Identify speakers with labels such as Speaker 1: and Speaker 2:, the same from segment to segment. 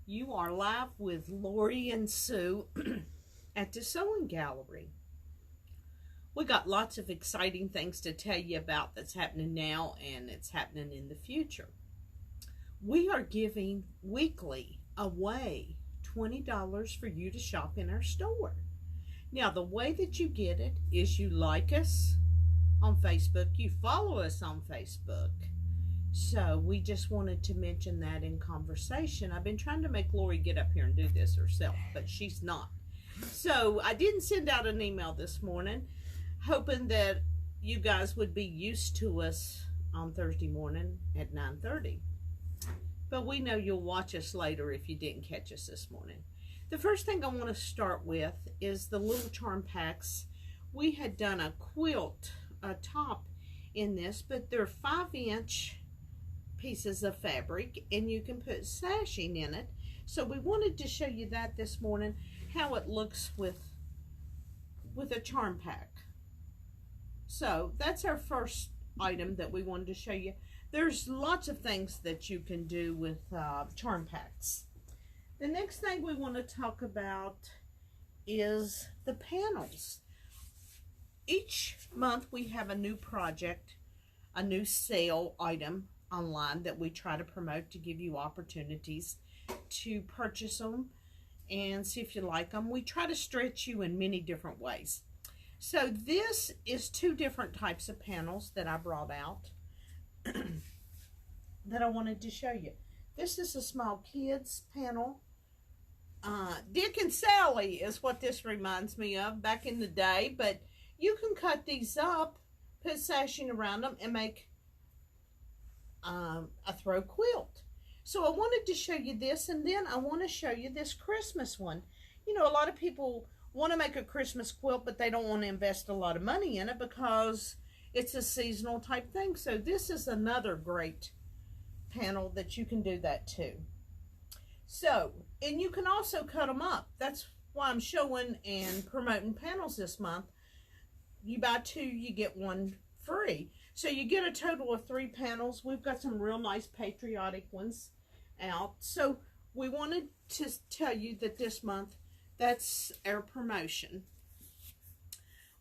Speaker 1: You are live with Lori and Sue at the Sewing Gallery. We got lots of exciting things to tell you about that's happening now and it's happening in the future. We are giving weekly away $20 for you to shop in our store. Now, the way that you get it is you like us on Facebook, you follow us on Facebook. So we just wanted to mention that in conversation. I've been trying to make Lori get up here and do this herself, but she's not. So I didn't send out an email this morning, hoping that you guys would be used to us on Thursday morning at 9:30. But we know you'll watch us later if you didn't catch us this morning. The first thing I want to start with is the little charm packs. We had done a quilt, a top in this, but they're 5-inch pieces of fabric and you can put sashing in it. So we wanted to show you that this morning, how it looks with a charm pack. So that's our first item that we wanted to show you. There's lots of things that you can do with charm packs. The next thing we want to talk about is the panels. Each month we have a new project, a new sale item online that we try to promote to give you opportunities to purchase them and see if you like them. We try to stretch you in many different ways. So this is 2 different types of panels that I brought out that I wanted to show you. This is a small kids panel. Dick and Sally is what this reminds me of back in the day, but you can cut these up, put sashing around them, and make a throw quilt. So I wanted to show you this, and then I want to show you this Christmas one. You know, a lot of people want to make a Christmas quilt, but they don't want to invest a lot of money in it because it's a seasonal type thing. So this is another great panel that you can do that too. So, and you can also cut them up. That's why I'm showing and promoting panels this month. You buy 2, you get 1 free. So you get a total of 3 panels. We've got some real nice patriotic ones out. So we wanted to tell you that this month, that's our promotion.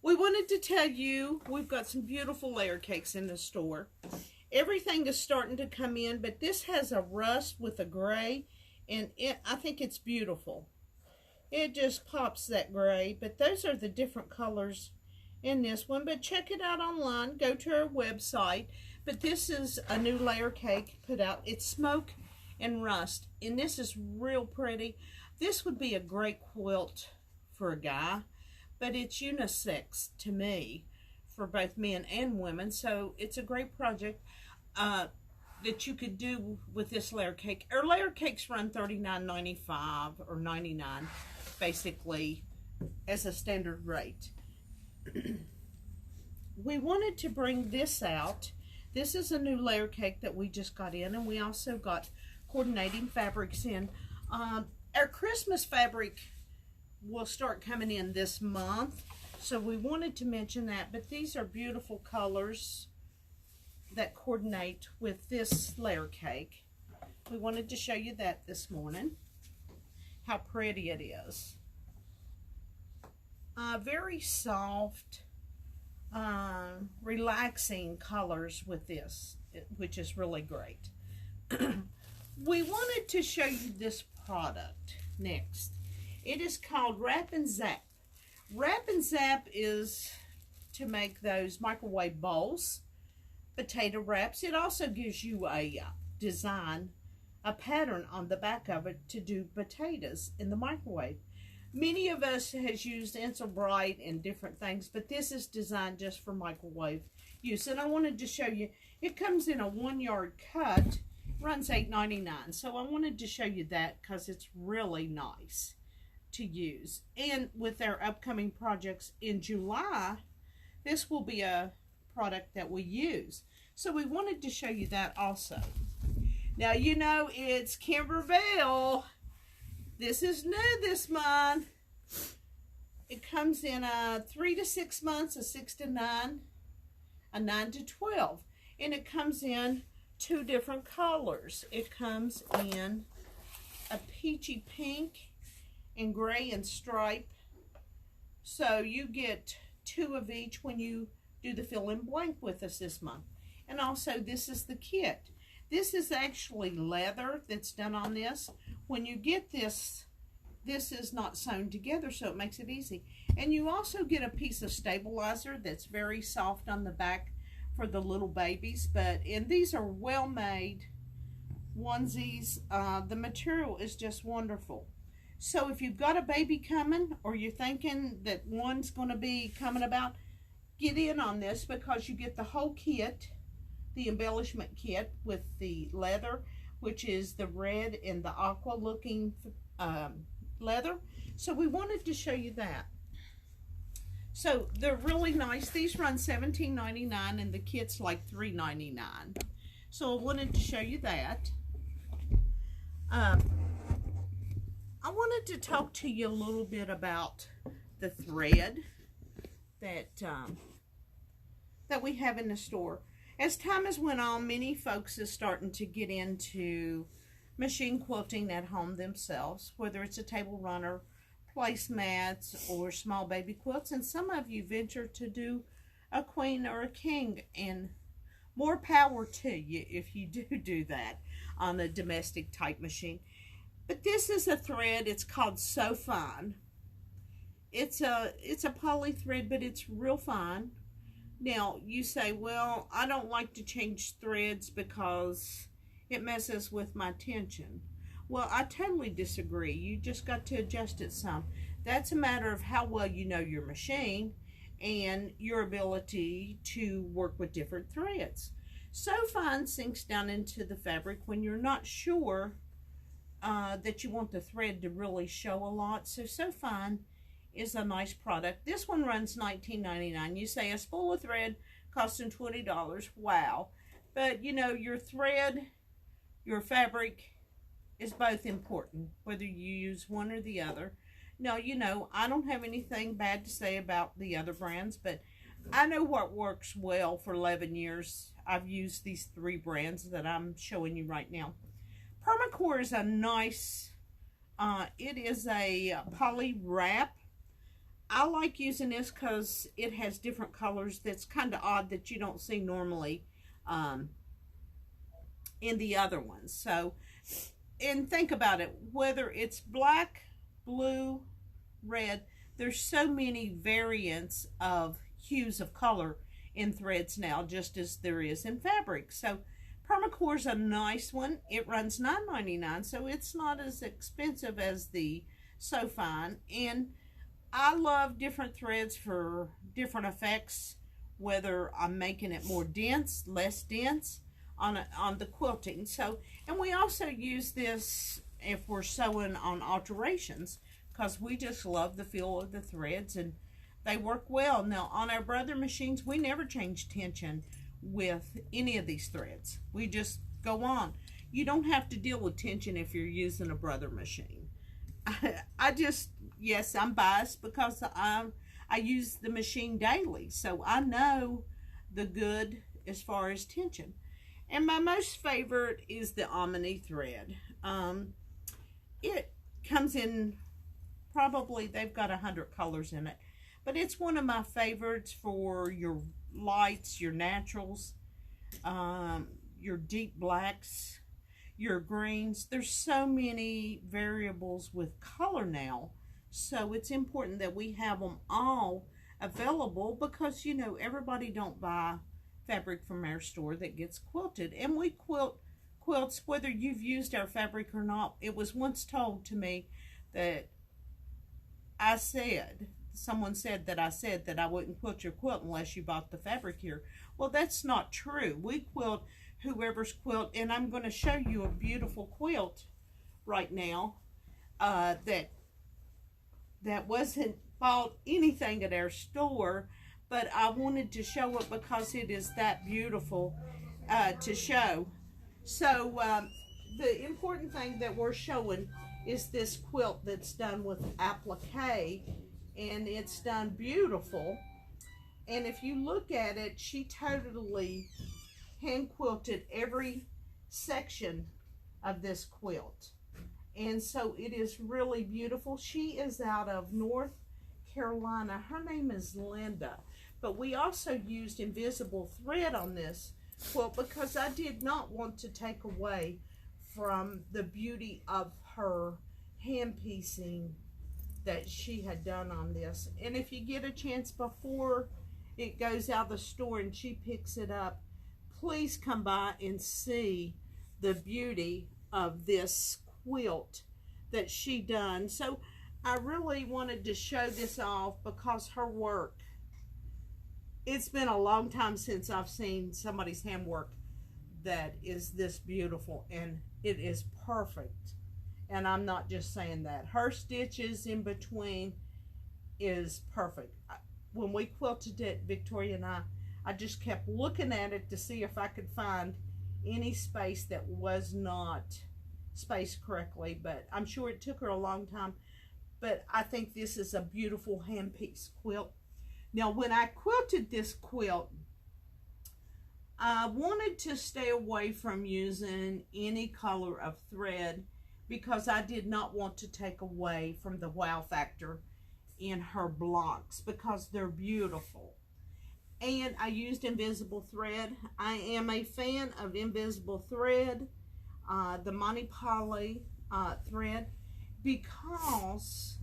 Speaker 1: We wanted to tell you we've got some beautiful layer cakes in the store. Everything is starting to come in, but this has a rust with a gray, and I think it's beautiful. It just pops that gray, but those are the different colors in this one. But check it out online, go to our website. But this is a new layer cake put out. It's smoke and rust, and this is real pretty. This would be a great quilt for a guy, but it's unisex to me for both men and women. So it's a great project that you could do with this layer cake. Our layer cakes run $39.95 or $99 basically as a standard rate. We wanted to bring this out. This is a new layer cake that we just got in, and we also got coordinating fabrics in. Our Christmas fabric will start coming in this month, so we wanted to mention that. But these are beautiful colors that coordinate with this layer cake. We wanted to show you that this morning, how pretty it is. Very soft, relaxing colors with this, which is really great. We wanted to show you this product next. It is called Wrap and Zap. Wrap and Zap is to make those microwave bowls, potato wraps. It also gives you a design, a pattern on the back of it to do potatoes in the microwave. Many of us has used Insel Bright and different things, but this is designed just for microwave use. And I wanted to show you, it comes in a 1-yard cut, runs $8.99. So I wanted to show you that because it's really nice to use. And with our upcoming projects in July, this will be a product that we use. So we wanted to show you that also. Now, you know, it's Kimberbell. This is new this month. It comes in 3 to 6 months, a 6 to 9, a 9 to 12. And it comes in 2 different colors. It comes in a peachy pink and gray and stripe. So you get 2 of each when you do the fill in blank with us this month. And also, this is the kit. This is actually leather that's done on this. When you get this, this is not sewn together, so it makes it easy. And you also get a piece of stabilizer that's very soft on the back for the little babies. And these are well made onesies. The material is just wonderful. So if you've got a baby coming, or you're thinking that one's going to be coming about, get in on this, because you get the whole kit, the embellishment kit with the leather, which is the red and the aqua looking leather. So we wanted to show you that. So they're really nice. These run $17.99 and the kit's like $3.99. So I wanted to show you that. I wanted to talk to you a little bit about the thread that we have in the store. As time has went on, many folks is starting to get into machine quilting at home themselves, whether it's a table runner, placemats, or small baby quilts. And some of you venture to do a queen or a king, and more power to you if you do that on a domestic type machine. But this is a thread. It's called So Fine. It's a poly thread, but it's real fine. Now, you say, well, I don't like to change threads because it messes with my tension. Well, I totally disagree. You just got to adjust it some. That's a matter of how well you know your machine and your ability to work with different threads. So Fine sinks down into the fabric when you're not sure that you want the thread to really show a lot. So Fine is a nice product. This one runs $19.99. You say a spool of thread costing $20. Wow. But you know, your thread, your fabric is both important, whether you use one or the other. Now, you know, I don't have anything bad to say about the other brands, but I know what works well. For 11 years, I've used these 3 brands that I'm showing you right now. Permacore is a nice, it is a poly wrap. I like using this because it has different colors. That's kind of odd that you don't see normally in the other ones. So, and think about it, whether it's black, blue, red, there's so many variants of hues of color in threads now, just as there is in fabric. So Permacore is a nice one. It runs $9.99, so it's not as expensive as the So Fine. And I love different threads for different effects, whether I'm making it more dense, less dense on the quilting. So, and we also use this if we're sewing on alterations, because we just love the feel of the threads and they work well. Now, on our brother machines, we never change tension with any of these threads. We just go on. You don't have to deal with tension if you're using a brother machine. Yes, I'm biased because I use the machine daily, so I know the good as far as tension. And my most favorite is the Omni Thread. It comes in, probably they've got 100 colors in it, but it's one of my favorites for your lights, your naturals, your deep blacks, your greens. There's so many variables with color now, so it's important that we have them all available, because you know, everybody don't buy fabric from our store that gets quilted, and we quilt quilts whether you've used our fabric or not. It was once told to me that someone said that I said that I wouldn't quilt your quilt unless you bought the fabric here. Well, that's not true. We quilt whoever's quilt, and I'm going to show you a beautiful quilt right now that wasn't bought anything at our store, but I wanted to show it because it is that beautiful to show. So the important thing that we're showing is this quilt that's done with applique, and it's done beautiful. And if you look at it, she totally hand quilted every section of this quilt, And so it is really beautiful. She is out of North Carolina. Her name is Linda. But we also used invisible thread on this quilt because I did not want to take away from the beauty of her hand piecing that she had done on this. And if you get a chance before it goes out of the store and she picks it up, please come by and see the beauty of this quilt that she done. So I really wanted to show this off because her work, it's been a long time since I've seen somebody's handwork that is this beautiful, and it is perfect. And I'm not just saying that. Her stitches in between is perfect. When we quilted it, Victoria and I just kept looking at it to see if I could find any space that was not spaced correctly, but I'm sure it took her a long time. But I think this is a beautiful hand piece quilt. Now, when I quilted this quilt, I wanted to stay away from using any color of thread because I did not want to take away from the wow factor in her blocks because they're beautiful. And I used invisible thread. I am a fan of invisible thread, the Monty Poly thread, because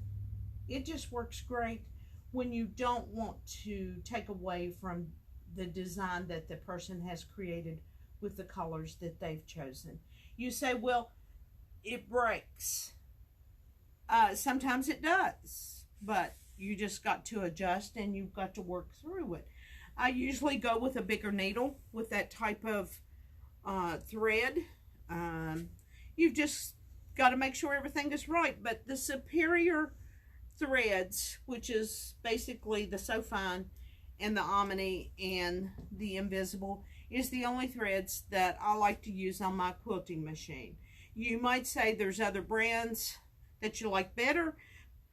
Speaker 1: it just works great when you don't want to take away from the design that the person has created with the colors that they've chosen. You say, well, it breaks. Sometimes it does, but you just got to adjust and you've got to work through it. I usually go with a bigger needle with that type of thread. You've just got to make sure everything is right. But the superior threads, which is basically the So Fine and the Omni and the invisible, is the only threads that I like to use on my quilting machine. You might say there's other brands that you like better,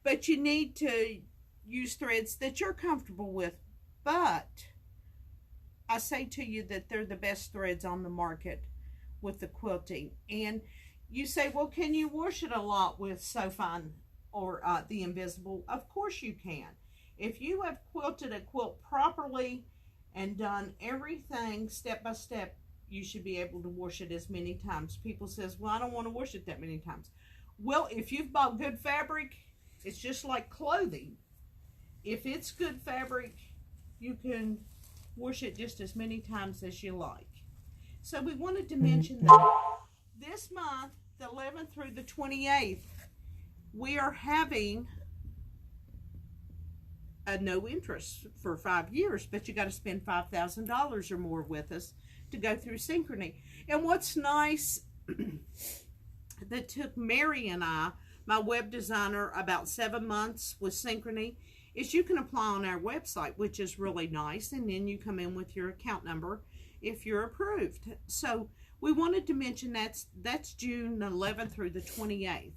Speaker 1: but you need to use threads that you're comfortable with. But I say to you that they're the best threads on the market with the quilting. And you say, well, can you wash it a lot with So Fine or the invisible? Of course you can. If you have quilted a quilt properly and done everything step by step, you should be able to wash it as many times. People says, well, I don't want to wash it that many times. Well, if you've bought good fabric, it's just like clothing. If it's good fabric, you can wash it just as many times as you like. So we wanted to mention that this month, the 11th through the 28th, we are having a no interest for 5 years, but you got to spend $5,000 or more with us to go through Synchrony. And what's nice, that took Mary and I, my web designer, about 7 months with Synchrony, is you can apply on our website, which is really nice, and then you come in with your account number if you're approved. So we wanted to mention that's June 11th through the 28th.